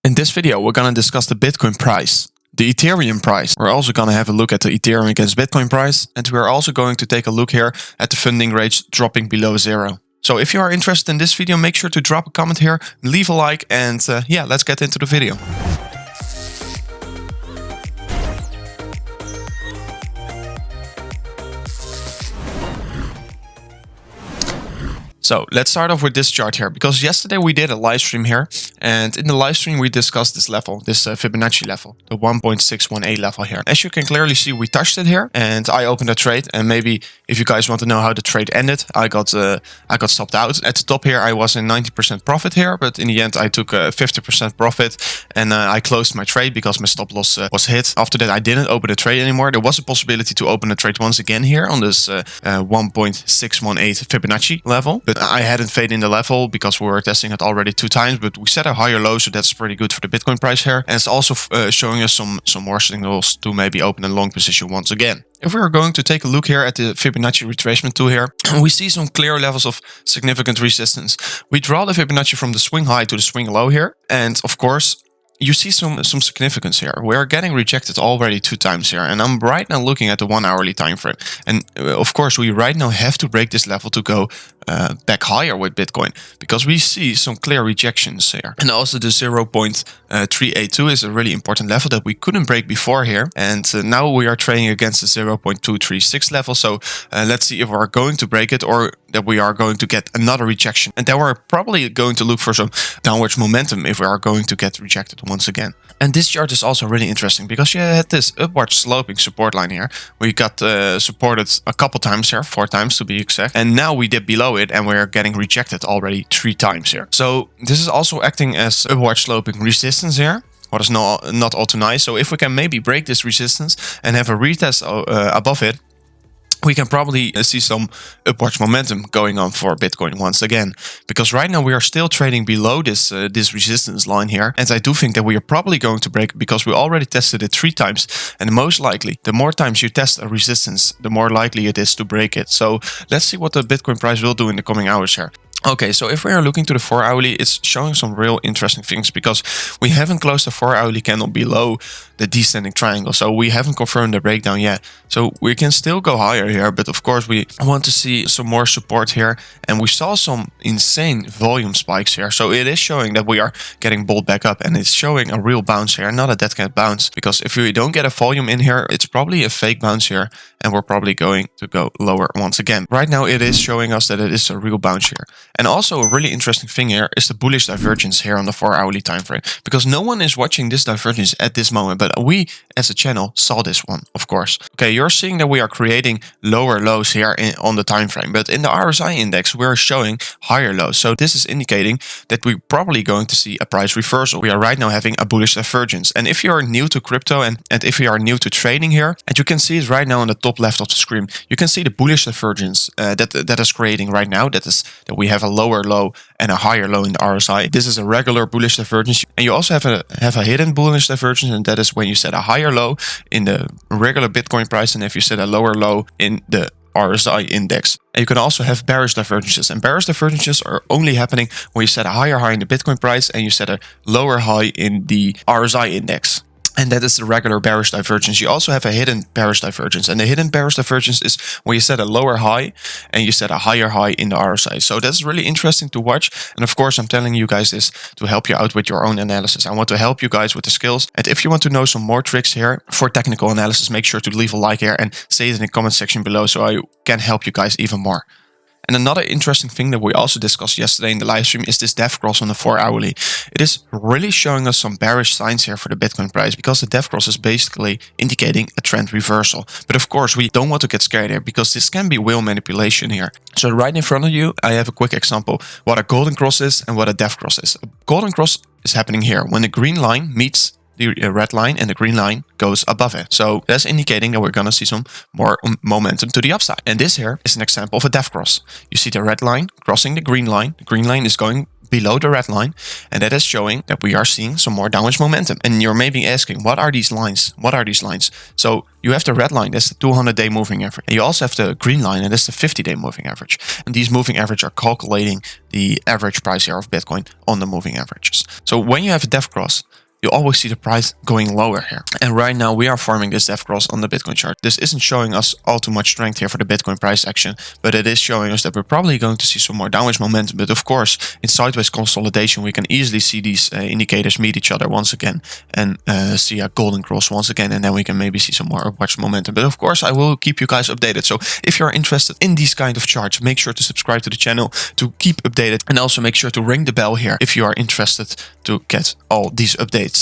In this video, we're going to discuss the Bitcoin price, the Ethereum price. We're also going to have a look at the Ethereum against Bitcoin price. And we're also going to take a look here at the funding rates dropping below zero. So if you are interested in this video, make sure to drop a comment here, leave a like, and yeah, let's get into the video. So let's start off with this chart here, because yesterday we did a live stream here, and in the live stream we discussed this level, this Fibonacci level, the 1.618 level here. As you can clearly see, we touched it here, and I opened a trade. And maybe if you guys want to know how the trade ended, I got stopped out. At the top here, I was in 90% profit here, but in the end I took a 50% profit, and I closed my trade because my stop loss was hit. After that, I didn't open the trade anymore. There was a possibility to open the trade once again here on this 1.618 Fibonacci level, but I hadn't faded in the level because we were testing it already 2 times, but we set a higher low, so that's pretty good for the Bitcoin price here. And it's also showing us some more signals to maybe open a long position once again. If we are going to take a look here at the Fibonacci retracement tool here, we see some clear levels of significant resistance. We draw the Fibonacci from the swing high to the swing low here, and of course, you see some significance here. We are getting rejected already 2 times here, and I'm right now looking at the 1 hourly time frame. And of course, we right now have to break this level to go back higher with Bitcoin, because we see some clear rejections here. And also the 0.382 is a really important level that we couldn't break before here, and now we are trading against the 0.236 level. So let's see if we're going to break it, or that we are going to get another rejection, and then we're probably going to look for some downwards momentum if we are going to get rejected once again. And this chart is also really interesting because you had this upward sloping support line here. We got supported a couple times here, 4 times to be exact, and now we dip below it and we're getting rejected already 3 times here. So this is also acting as upward sloping resistance here, what is not all too nice. So if we can maybe break this resistance and have a retest above it, we can probably see some upwards momentum going on for Bitcoin once again, because right now we are still trading below this resistance line here, and I do think that we are probably going to break, because we already tested it 3 times, and most likely the more times you test a resistance, the more likely it is to break it. So let's see what the Bitcoin price will do in the coming hours here. Okay, so if we are looking to the 4 hourly, it's showing some real interesting things, because we haven't closed the 4 hourly candle below the descending triangle. So we haven't confirmed the breakdown yet. So we can still go higher here, but of course we want to see some more support here. And we saw some insane volume spikes here. So it is showing that we are getting bought back up, and it's showing a real bounce here, not a dead cat bounce, because if we don't get a volume in here, it's probably a fake bounce here, and we're probably going to go lower once again. Right now it is showing us that it is a real bounce here. And also a really interesting thing here is the bullish divergence here on the 4 hourly time frame, because no one is watching this divergence at this moment, but we as a channel saw this one, of course. Okay, you're seeing that we are creating lower lows here on the time frame, but in the RSI index we're showing higher lows. So this is indicating that we're probably going to see a price reversal. We are right now having a bullish divergence. And if you are new to crypto and if you are new to trading here, and you can see it right now on the top left of the screen, you can see the bullish divergence that is creating right now. That we have a lower low and a higher low in the RSI. This is a regular bullish divergence, and you also have a hidden bullish divergence, and that is when you set a higher low in the regular Bitcoin price, and if you set a lower low in the RSI index. And you can also have bearish divergences, and bearish divergences are only happening when you set a higher high in the Bitcoin price and you set a lower high in the RSI index. And that is the regular bearish divergence. You also have a hidden bearish divergence. And the hidden bearish divergence is when you set a lower high and you set a higher high in the RSI. So that's really interesting to watch. And of course, I'm telling you guys this to help you out with your own analysis. I want to help you guys with the skills. And if you want to know some more tricks here for technical analysis, make sure to leave a like here and say it in the comment section below, so I can help you guys even more. And another interesting thing that we also discussed yesterday in the live stream is this Deathcross on the 4 hourly. It is really showing us some bearish signs here for the Bitcoin price, because the Deathcross is basically indicating a trend reversal. But of course, we don't want to get scared here, because this can be whale manipulation here. So right in front of you, I have a quick example what a golden cross is and what a Deathcross is. A golden cross is happening here when the green line meets the red line and the green line goes above it. So that's indicating that we're going to see some more momentum to the upside. And this here is an example of a Deathcross. You see the red line crossing the green line. The green line is going below the red line, and that is showing that we are seeing some more downwards momentum. And you're maybe asking, what are these lines? What are these lines? So you have the red line, that's the 200-day moving average. And you also have the green line, and that's the 50-day moving average. And these moving averages are calculating the average price here of Bitcoin on the moving averages. So when you have a Deathcross, you always see the price going lower here. And right now we are forming this Deathcross on the Bitcoin chart. This isn't showing us all too much strength here for the Bitcoin price action, but it is showing us that we're probably going to see some more downwards momentum. But of course, in sideways consolidation, we can easily see these indicators meet each other once again and see a golden cross once again, and then we can maybe see some more upwards momentum. But of course, I will keep you guys updated. So if you're interested in these kind of charts, make sure to subscribe to the channel to keep updated, and also make sure to ring the bell here if you are interested to get all these updates.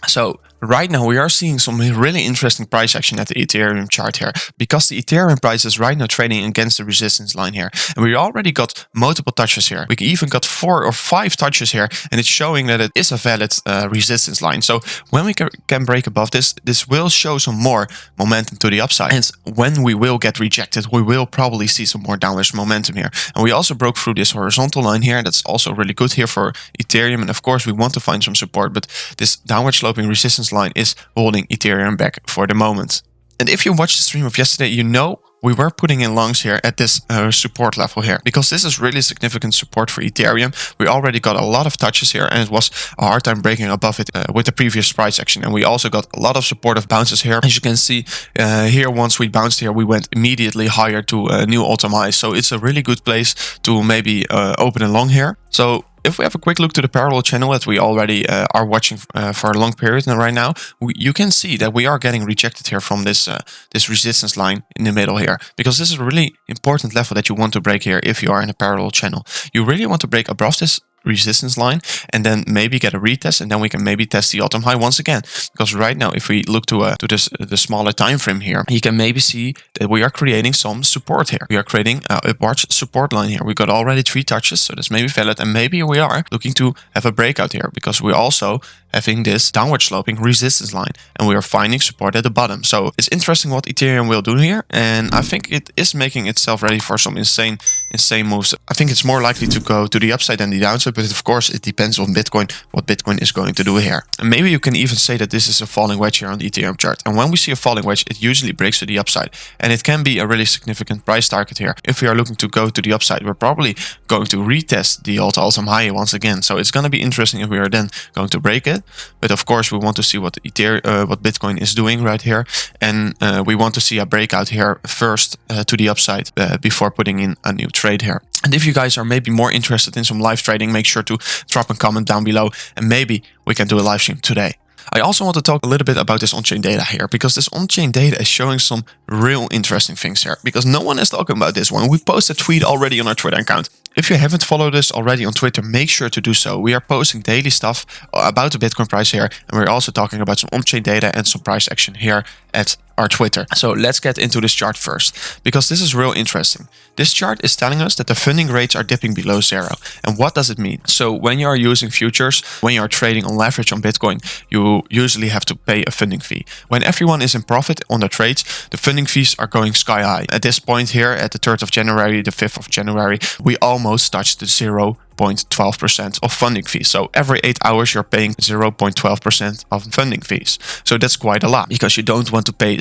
So right now we are seeing some really interesting price action at the Ethereum chart here, because the Ethereum price is right now trading against the resistance line here. And we already got multiple touches here. We even got 4 or 5 touches here, and it's showing that it is a valid resistance line. So when we can break above this, this will show some more momentum to the upside. And when we will get rejected, we will probably see some more downwards momentum here. And we also broke through this horizontal line here. That's also really good here for Ethereum. And of course, we want to find some support, but this downward sloping resistance line is holding Ethereum back for the moment. And if you watched the stream of yesterday, you know we were putting in longs here at this support level here, because this is really significant support for Ethereum. We already got a lot of touches here, and it was a hard time breaking above it with the previous price action. And we also got a lot of supportive bounces here. As you can see here, once we bounced here, we went immediately higher to a new all-time high. So it's a really good place to maybe open a long here. So if we have a quick look to the parallel channel that we already are watching for a long period right now, you can see that we are getting rejected here from this this resistance line in the middle here, because this is a really important level that you want to break here if you are in a parallel channel. You really want to break above this resistance line and then maybe get a retest, and then we can maybe test the all-time high once again. Because right now, if we look to the smaller time frame here, you can maybe see that we are creating some support here. We are creating a upwards support line here. We got already 3 touches, so that's maybe valid, and maybe we are looking to have a breakout here, because we also having this downward sloping resistance line, and we are finding support at the bottom. So it's interesting what Ethereum will do here, and I think it is making itself ready for some insane moves. I think it's more likely to go to the upside than the downside, but of course it depends on Bitcoin, what Bitcoin is going to do here. And maybe you can even say that this is a falling wedge here on the Ethereum chart. And when we see a falling wedge, it usually breaks to the upside, and it can be a really significant price target here. If we are looking to go to the upside, we're probably going to retest the all-time high once again. So it's going to be interesting if we are then going to break it. But of course, we want to see what what Bitcoin is doing right here, and we want to see a breakout here first to the upside before putting in a new trade here. And if you guys are maybe more interested in some live trading, make sure to drop a comment down below, and maybe we can do a live stream today. I also want to talk a little bit about this on-chain data here, because this on-chain data is showing some real interesting things here, because no one is talking about this one. We posted a tweet already on our Twitter account. If you haven't followed us already on Twitter, make sure to do so. We are posting daily stuff about the Bitcoin price here, and we're also talking about some on-chain data and some price action here at our Twitter. So let's get into this chart first, because this is real interesting. This chart is telling us that the funding rates are dipping below 0. And what does it mean? So when you are using futures, when you are trading on leverage on Bitcoin, you usually have to pay a funding fee. When everyone is in profit on the trades, the funding fees are going sky high. At this point here, at the 3rd of January, the 5th of January, we almost touched the 0.12% of funding fees. So every 8 hours you're paying 0.12% of funding fees. So that's quite a lot, because you don't want to pay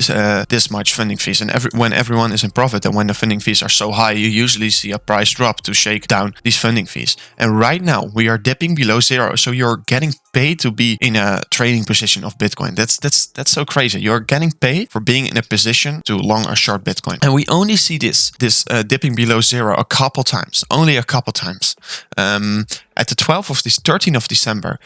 this much funding fees. And when everyone is in profit and when the funding fees are so high, you usually see a price drop to shake down these funding fees. And right now we are dipping below 0. So you're getting paid to be in a trading position of Bitcoin. That's so crazy. You're getting paid for being in a position to long or short Bitcoin. And we only see this dipping below 0 a couple times, only a couple times. At the 13th of December,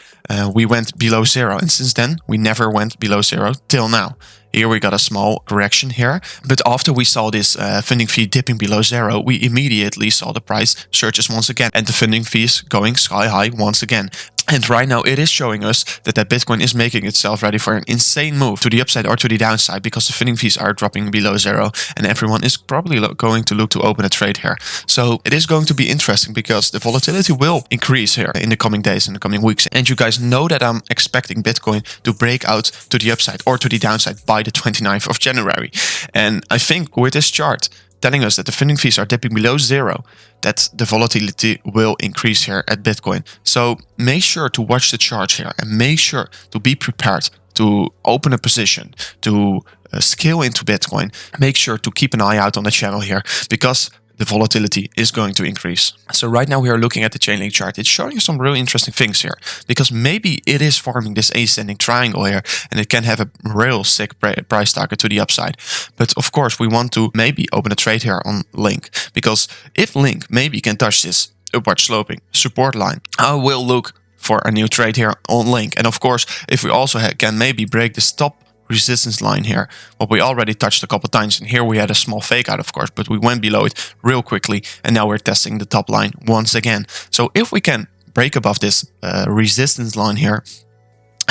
we went below 0. And since then, we never went below 0 till now. Here we got a small correction here. But after we saw this funding fee dipping below 0, we immediately saw the price surges once again, and the funding fees going sky high once again. And right now it is showing us that Bitcoin is making itself ready for an insane move to the upside or to the downside, because the funding fees are dropping below 0, and everyone is probably going to look to open a trade here. So it is going to be interesting, because the volatility will increase here in the coming days, in the coming weeks. And you guys know that I'm expecting Bitcoin to break out to the upside or to the downside by the 29th of January. And I think with this chart, telling us that the funding fees are dipping below zero, that the volatility will increase here at Bitcoin. So make sure to watch the chart here and make sure to be prepared to open a position, to scale into Bitcoin. Make sure to keep an eye out on the channel here because the volatility is going to increase. So right now we are looking at the Chainlink chart. It's showing you some really interesting things here because maybe it is forming this ascending triangle here and it can have a real sick price target to the upside. But of course we want to maybe open a trade here on Link, because if Link maybe can touch this upward sloping support line, I will look for a new trade here on Link. And of course, if we also can maybe break this top resistance line here, what we already touched a couple times, and here we had a small fake out, of course, but we went below it real quickly, and now we're testing the top line once again. So if we can break above this resistance line here,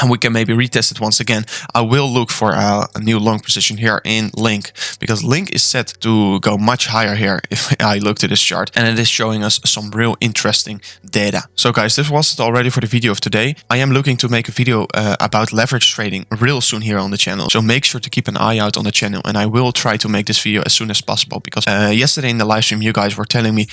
and we can maybe retest it once again, I will look for a new long position here in Link, because Link is set to go much higher here if I look to this chart, and it is showing us some real interesting data. So guys, this was it already for the video of today. I am looking to make a video about leverage trading real soon here on the channel, so make sure to keep an eye out on the channel, and I will try to make this video as soon as possible, because yesterday in the live stream you guys were telling me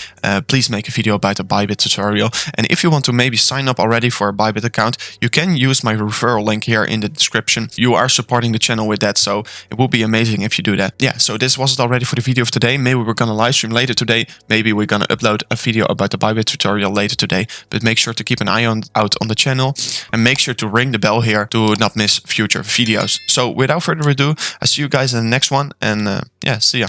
please make a video about a Bybit tutorial, and if you want to maybe sign up already for a Bybit account, you can use my referral link here in the description. You are supporting the channel with that, so it would be amazing if you do that. Yeah, so this was it already for the video of today. Maybe we're gonna live stream later today. Maybe we're gonna upload a video about the Bybit tutorial later today. But make sure to keep an eye out on the channel and make sure to ring the bell here to not miss future videos. So without further ado, I see you guys in the next one, and yeah, see ya.